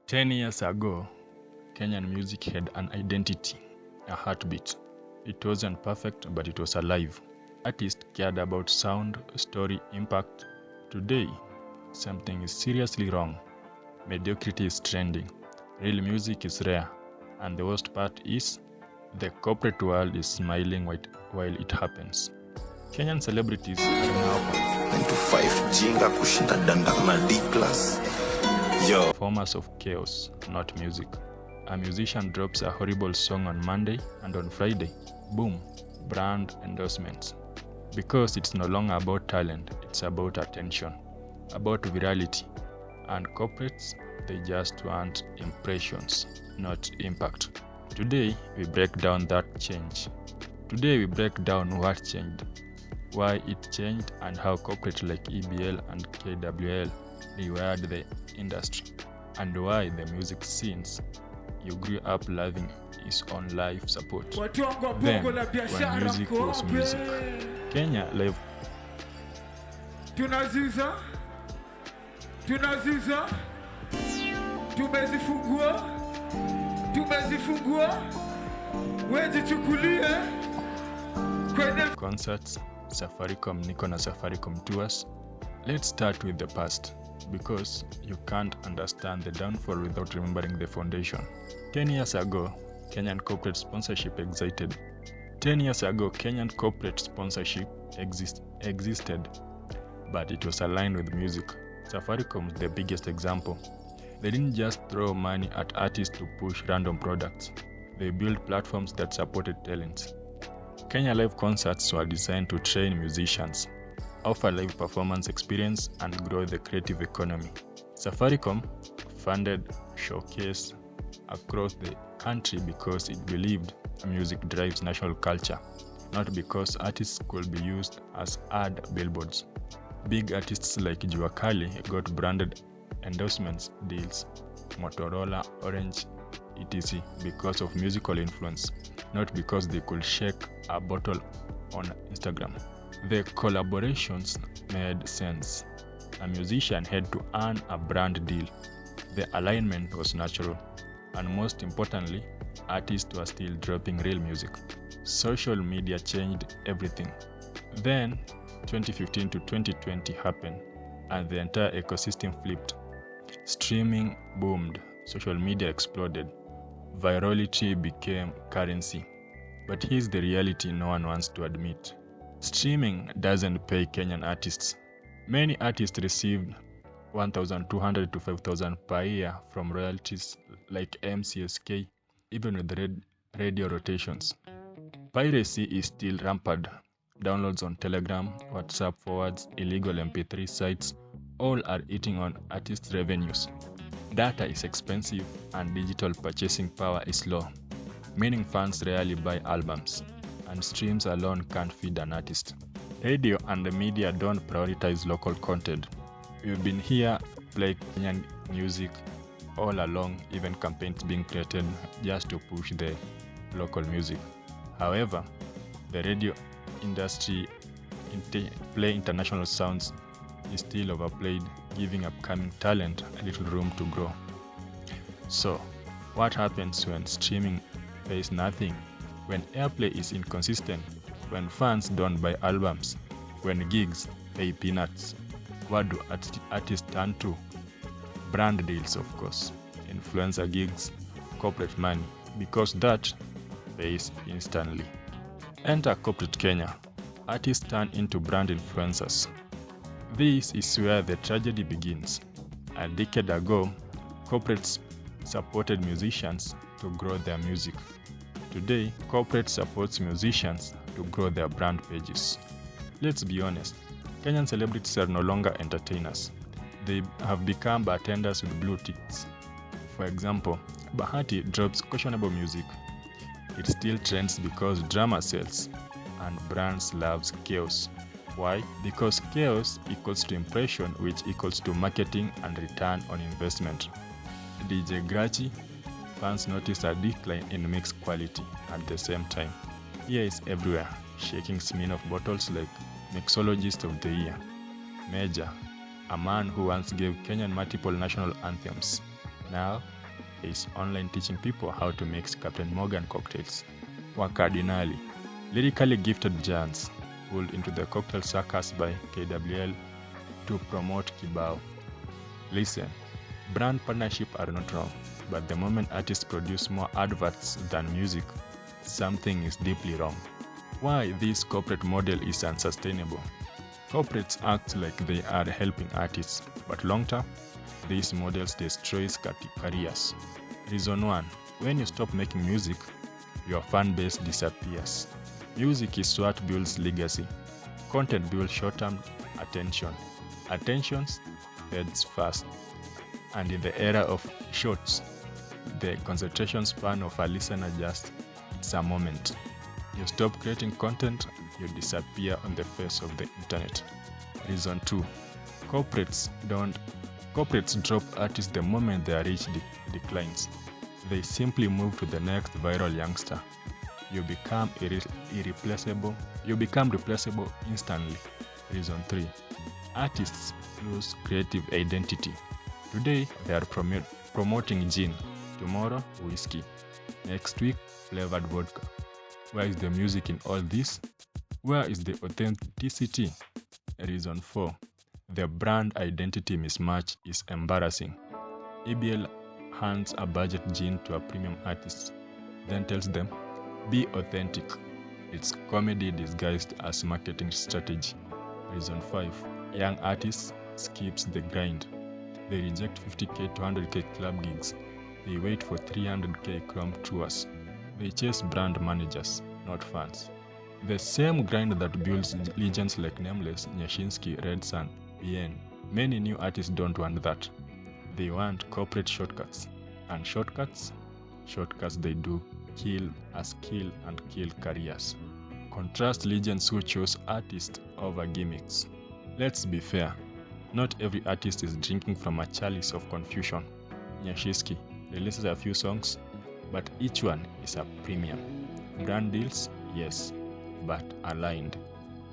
10 years ago, Kenyan music had an identity, a heartbeat. It wasn't perfect, but it was alive. Artists cared about sound, story, impact. Today, something is seriously wrong. Mediocrity is trending. Real music is rare. And the worst part is, the corporate world is smiling while it happens. Kenyan celebrities are now 9 to 5 jinga kushinda danda na D class. Yo. Performers of chaos, not music. A musician drops a horrible song on Monday, and on Friday, boom, brand endorsements. Because it's no longer about talent, it's about attention, about virality. And corporates, they just want impressions, not impact. Today, we break down that change. Today, we break down what changed, why it changed, and how corporates like EBL and KWL rewired the industry, and why the music scenes you grew up loving is on life support. Then, when music was music, Kenya live. Tunaziza, tumezifungua, wejichukulie kwenye Concerts, Safaricom Niko na Safaricom tours. Let's start with the past, because you can't understand the downfall without remembering the foundation. 10 years ago, Kenyan corporate sponsorship existed. 10 years ago, Kenyan corporate sponsorship existed, but it was aligned with music. Safaricom is the biggest example. They didn't just throw money at artists to push random products. They built platforms that supported talents. Kenya Live concerts were designed to train musicians, offer live performance experience, and grow the creative economy. Safaricom funded showcase across the country because it believed music drives national culture, not because artists could be used as ad billboards. Big artists like Jua Kali got branded endorsements deals, Motorola, Orange, etc. because of musical influence, not because they could shake a bottle on Instagram. The collaborations made sense. A musician had to earn a brand deal. The alignment was natural. And most importantly, artists were still dropping real music. Social media changed everything. Then, 2015 to 2020 happened, and the entire ecosystem flipped. Streaming boomed, social media exploded, virality became currency. But here's the reality no one wants to admit. Streaming doesn't pay Kenyan artists. Many artists received 1,200 to 5,000 per year from royalties like MCSK, even with radio rotations. Piracy is still rampant. Downloads on Telegram, WhatsApp forwards, illegal MP3 sites, all are eating on artists' revenues. Data is expensive and digital purchasing power is low, meaning fans rarely buy albums, and streams alone can't feed an artist. Radio and the media don't prioritize local content. We've been here playing Kenyan music all along, even campaigns being created just to push the local music. However, the radio industry play international sounds is still overplayed, giving upcoming talent a little room to grow. So, what happens when streaming pays nothing? When airplay is inconsistent? When fans don't buy albums? When gigs pay peanuts? What do artists turn to? Brand deals, of course. Influencer gigs, corporate money, because that pays instantly. Enter corporate Kenya. Artists turn into brand influencers. This is where the tragedy begins. A decade ago, corporates supported musicians to grow their music. Today, corporate supports musicians to grow their brand pages. Let's be honest, Kenyan celebrities are no longer entertainers. They have become bartenders with blue ticks. For example, Bahati drops questionable music. It still trends because drama sells, and brands loves chaos. Why? Because chaos equals to impression, which equals to marketing and return on investment. DJ Grachi, fans notice a decline in mix quality at the same time. Here is everywhere, shaking Smirnoff bottles like Mixologist of the Year. Major, a man who once gave Kenyan multiple national anthems, now is online teaching people how to mix Captain Morgan cocktails. Wakardinali, lyrically gifted giants, pulled into the cocktail circus by KWL to promote Kibao. Listen, brand partnerships are not wrong, but the moment artists produce more adverts than music, something is deeply wrong. Why this corporate model is unsustainable? Corporates act like they are helping artists, but long term, these models destroy careers. Reason 1. When you stop making music, your fan base disappears. Music is what builds legacy. Content builds short-term attention. Attention fades fast. And in the era of shorts, the concentration span of a listener just it's a moment. You stop creating content, you disappear on the face of the internet. Reason 2. Corporates drop artists the moment their reach declines. They simply move to the next viral youngster. You become irreplaceable. You become replaceable instantly. Reason 3. Artists lose creative identity. Today they are promoting gin. Tomorrow whiskey. Next week flavored vodka. Where is the music in all this? Where is the authenticity? Reason 4. The brand identity mismatch is embarrassing. EBL hands a budget gin to a premium artist, then tells them, be authentic. It's comedy disguised as marketing strategy. Reason 5. Young artists skips the grind. They reject 50k to 100k club gigs. They wait for 300k chrome tours. They chase brand managers, not fans. The same grind that builds legends like Nameless, Nyashinsky, Red Sun, Bien. Many new artists don't want that. They want corporate shortcuts. And shortcuts they do kill and kill careers. Contrast legends who chose artists over gimmicks. Let's be fair. Not every artist is drinking from a chalice of confusion. Nyashinsky releases a few songs, but each one is a premium. Brand deals, yes, but aligned.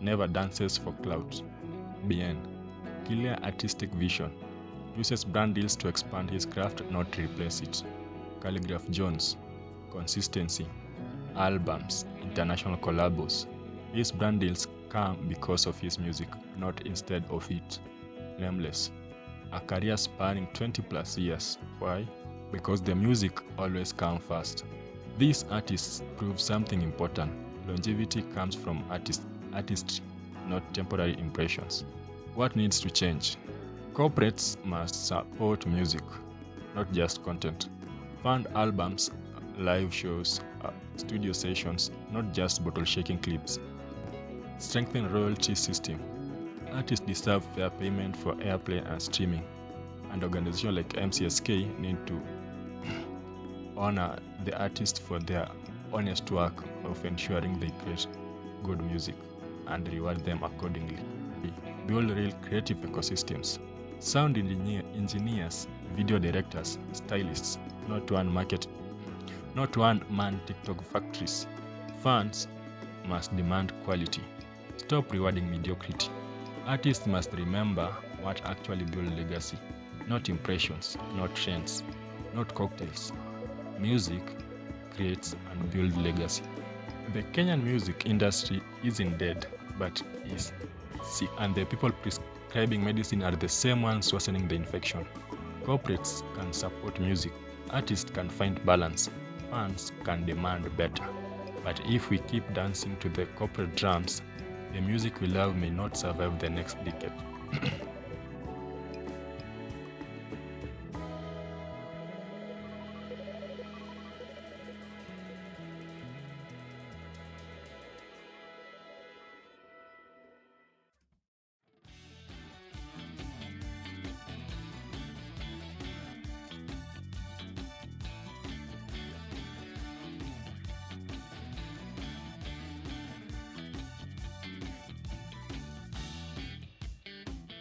Never dances for clout. Bien, clear artistic vision. Uses brand deals to expand his craft, not replace it. Calligraph Jones, consistency. Albums, international collabos. His brand deals come because of his music, not instead of it. Nameless, a career spanning 20 plus years. Why? Because the music always comes first. These artists prove something important. Longevity comes from artistry, not temporary impressions. What needs to change? Corporates must support music, not just content. Fund albums, live shows, studio sessions, not just bottle shaking clips. Strengthen royalty system. Artists deserve fair payment for airplay and streaming, and organizations like MCSK need to honor the artists for their honest work of ensuring they create good music and reward them accordingly. Build real creative ecosystems. Sound engineers, video directors, stylists, not one-man TikTok factories. Fans must demand quality. Stop rewarding mediocrity. Artists must remember what actually builds legacy, not impressions, not trends, not cocktails. Music creates and builds legacy. The Kenyan music industry isn't dead, but is sick, and the people prescribing medicine are the same ones worsening the infection. Corporates can support music, artists can find balance, fans can demand better. But if we keep dancing to the corporate drums, the music we love may not survive the next decade.